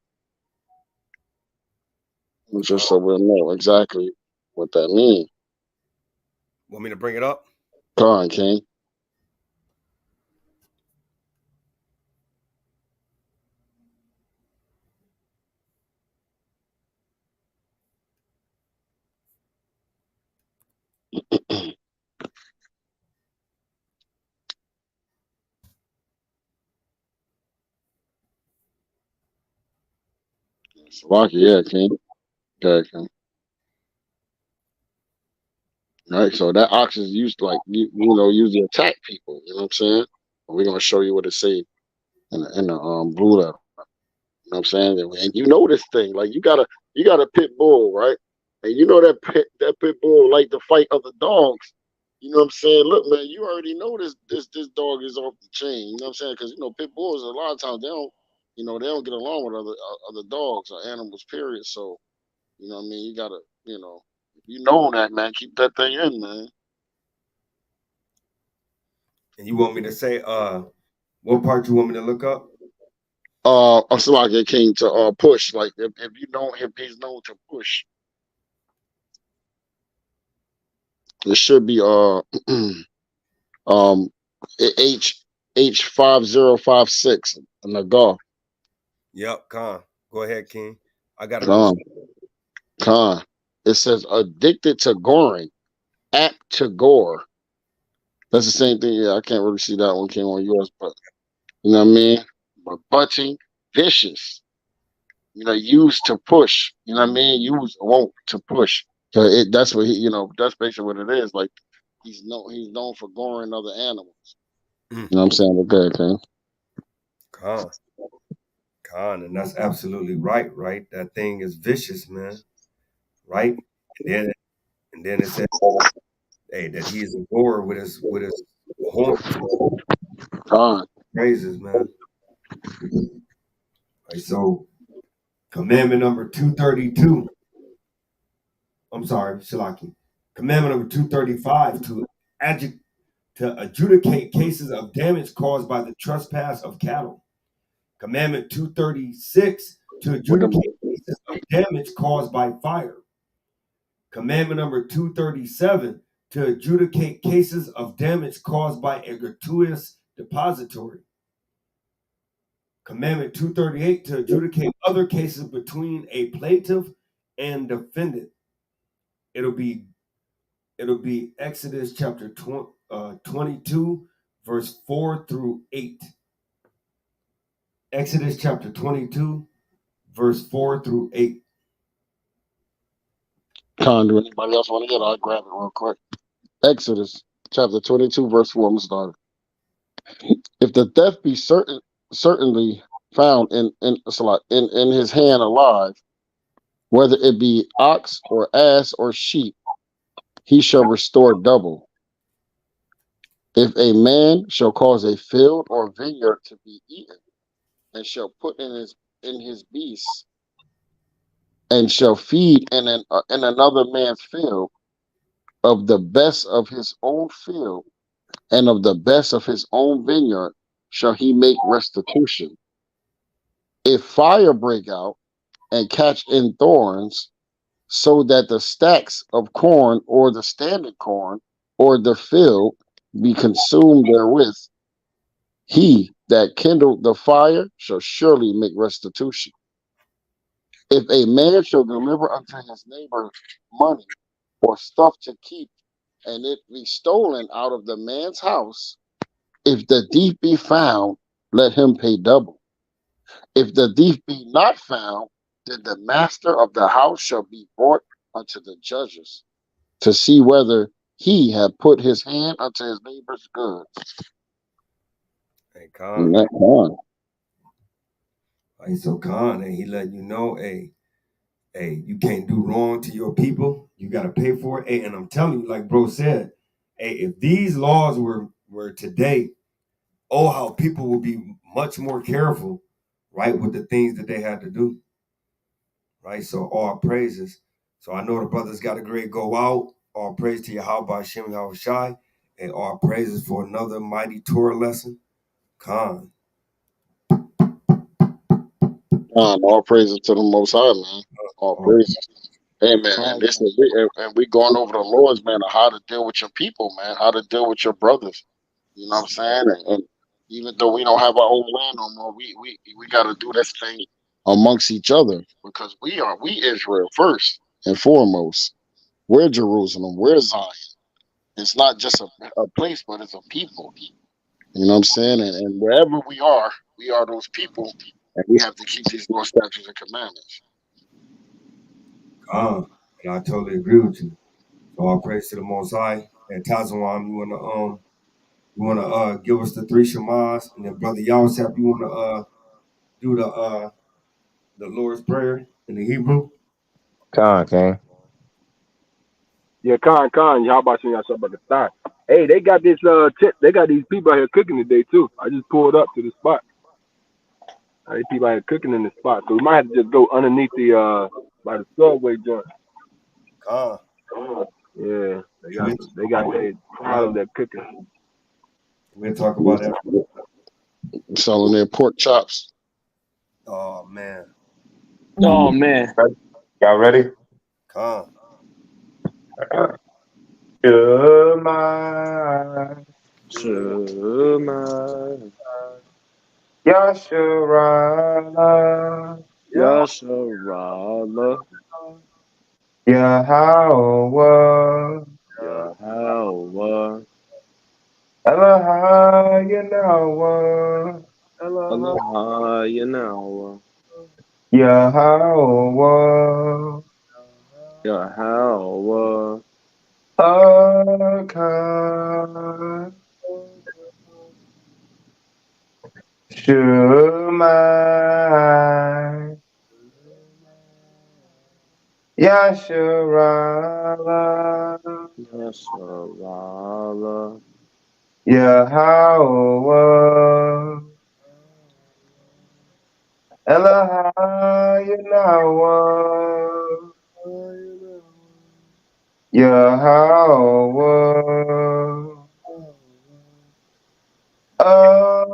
Just so we'll know exactly what that means. Want me to bring it up? Go on, King. Slovakia, yeah, King. Okay, King. Right, so that ox is used to, like, used to attack people. You know what I'm saying? We're gonna show you what it say in the blue letter. You know what I'm saying? And you know this thing, like you got a pit bull, right? And you know that pit bull like to fight other dogs. You know what I'm saying? Look, man, you already know this dog is off the chain. You know what I'm saying? Because pit bulls a lot of times they don't get along with other dogs or animals. Period. So what I mean, you gotta if you know that, man, keep that thing in, man. And you want me to say what part you want me to look up? I'm like it came to push. Like if he's known to push, it should be um H 5056 in the golf. Yep, Khan. Go ahead, King. I got another. Con, con. It says addicted to goring, apt to gore. That's the same thing. Yeah, I can't really see that one came on yours, but you know what I mean. But butting, vicious. Used to push. You know what I mean. Used won't to push. So that's what that's basically what it is. Like he's known for goring other animals. You know what I'm saying? Okay. Khan. Khan, and that's absolutely right, right? That thing is vicious, man. Right? And then it says, hey, that he is a gorer with his horns, Con. praises, man. Right, so commandment number 232. I'm sorry, Shalaki. Commandment number 235 to adjudicate cases of damage caused by the trespass of cattle. Commandment 236 to With them. adjudicate cases of damage caused by fire. Commandment number 237 to adjudicate cases of damage caused by a gratuitous depository. Commandment 238 to adjudicate other cases between a plaintiff and defendant. It'll be Exodus chapter 22, verse 4 through 8. Exodus chapter 22, verse 4 through 8. Con, do anybody else want to get? I'll grab it real quick. Exodus chapter 22, verse 4. I'm gonna start. If the theft be certainly found in his hand alive, whether it be ox or ass or sheep, he shall restore double. If a man shall cause a field or vineyard to be eaten, and shall put in his beasts, and shall feed in another man's field, of the best of his own field, and of the best of his own vineyard, shall he make restitution. If fire break out and catch in thorns, so that the stacks of corn or the standing corn or the field be consumed therewith, he that kindled the fire shall surely make restitution. If a man shall deliver unto his neighbor money or stuff to keep, and it be stolen out of the man's house, if the thief be found, let him pay double. If the thief be not found, then the master of the house shall be brought unto the judges to see whether he have put his hand unto his neighbor's goods. Hey, Khan. Hey, so Khan, and he letting you know, hey, you can't do wrong to your people. You got to pay for it. Hey, and I'm telling you, like bro said, hey, if these laws were today, oh, how people would be much more careful, right, with the things that they had to do, right? So all praises. So I know the brothers got a great go out. All praise to Yahweh Shem Yahushai, and all praises for another mighty Torah lesson. Khan. All praises to the Most High, man. All praises. Hey, man, and we going over the laws, man, of how to deal with your people, man, how to deal with your brothers. You know what I'm saying? And even though we don't have our own land no more, we got to do this thing amongst each other, because we Israel first and foremost. We're Jerusalem. We're Zion. It's not just a place, but it's a people. You know what I'm saying? And wherever we are those people, and we have to keep these law, statutes, and commandments. And I totally agree with you. So all praise to the Most High. And Tazawam, you wanna give us the 3 Shemaz, and then Brother Yawasap, you wanna do the Lord's Prayer in the Hebrew? Okay. Yeah, Khan, y'all about to the start. Hey, they got this they got these people out here cooking today too. I just pulled up to the spot. These people out here cooking in the spot. So we might have to just go underneath the by the subway joint. Khan. Yeah, they got their product that cooking. We'll talk about that. Selling their pork chops. Oh man. Y'all ready? Khan. Shema. Yasharala. Yasharala. Yahweh. Yahweh. Elohai Yahweh. Elohai Yahweh. Yahweh. Yahweh. Akan. Shumai. Yasharala. Yasharala. Yahweh. Elohai Yahweh. Yahweh. Akan.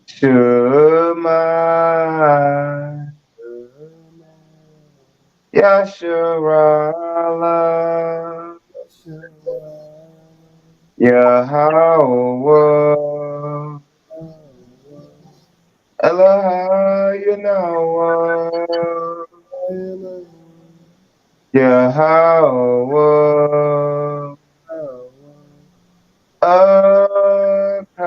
Shumai. Yasharala. Yahweh. Elohai Yahweh. Yahweh. Akan.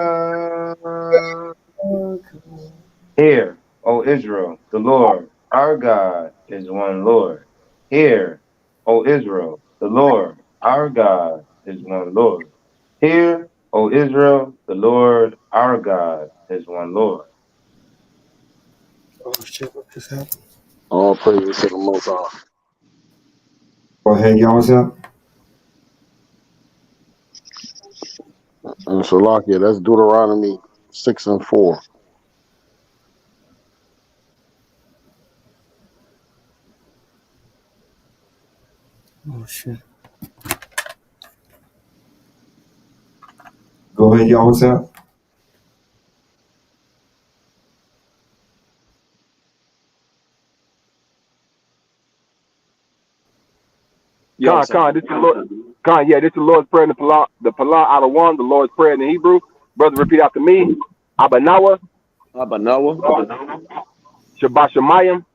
Hear, O Israel, the Lord, our God, is one Lord. Hear, O Israel, the Lord, our God, is one Lord. Hear, O Israel, the Lord, our God, is one Lord. Oh shit, what just happened? All praise to the Most High. Go ahead, Yawasap. And Shalakia, that's Deuteronomy 6 and 4. Oh shit. Go ahead, Yawasap. Khan, this is Lord. Khan, yeah, this is the Lord's Prayer in the Palah out of one, the Lord's Prayer in the Hebrew. Brother, repeat after me. Abanawa, Abanawa. Shabbat Shemayim,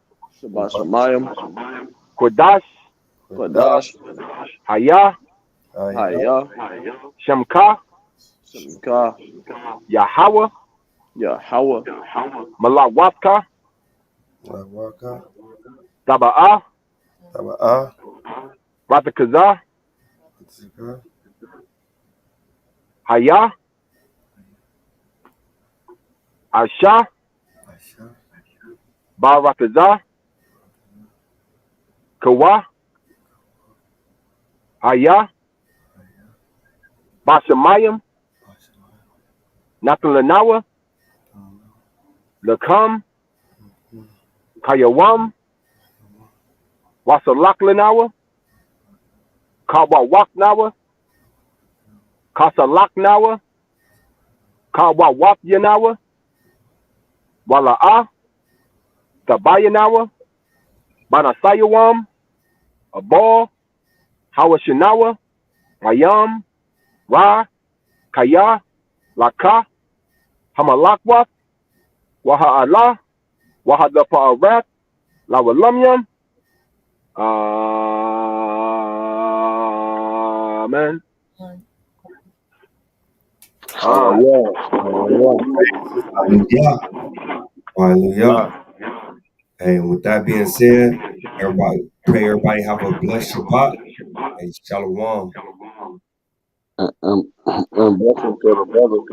Shabbat Shemayim. Kodash, Kodash. Hayah, Hayah. Shemka, Shemka. Yahweh, Yahweh. Malawaka, Waka. Taba'ah, Taba'a. Ratakazah, Hayah, Asha, Barakazah, Kawa, Hayah, Bashamayim, Natalanawa, Lakam, Kayawam, Wasalaklanawa, Kawawaknawa, Kasalaknawa, Kawawapyanawa, Wala'ah, Tabayanawa, Banasayawam, Abal, Hawashinawa, Rayam, Ra, Kaya, Laka, Hamalakwa, Waha'ala, Wahadapa'arat, Lawalamyam, Amen. Hallelujah. Hallelujah. Hallelujah. Hallelujah. And with that being said, everybody pray everybody have a blessed Shabbat and Shalom. And blessings to the brothers.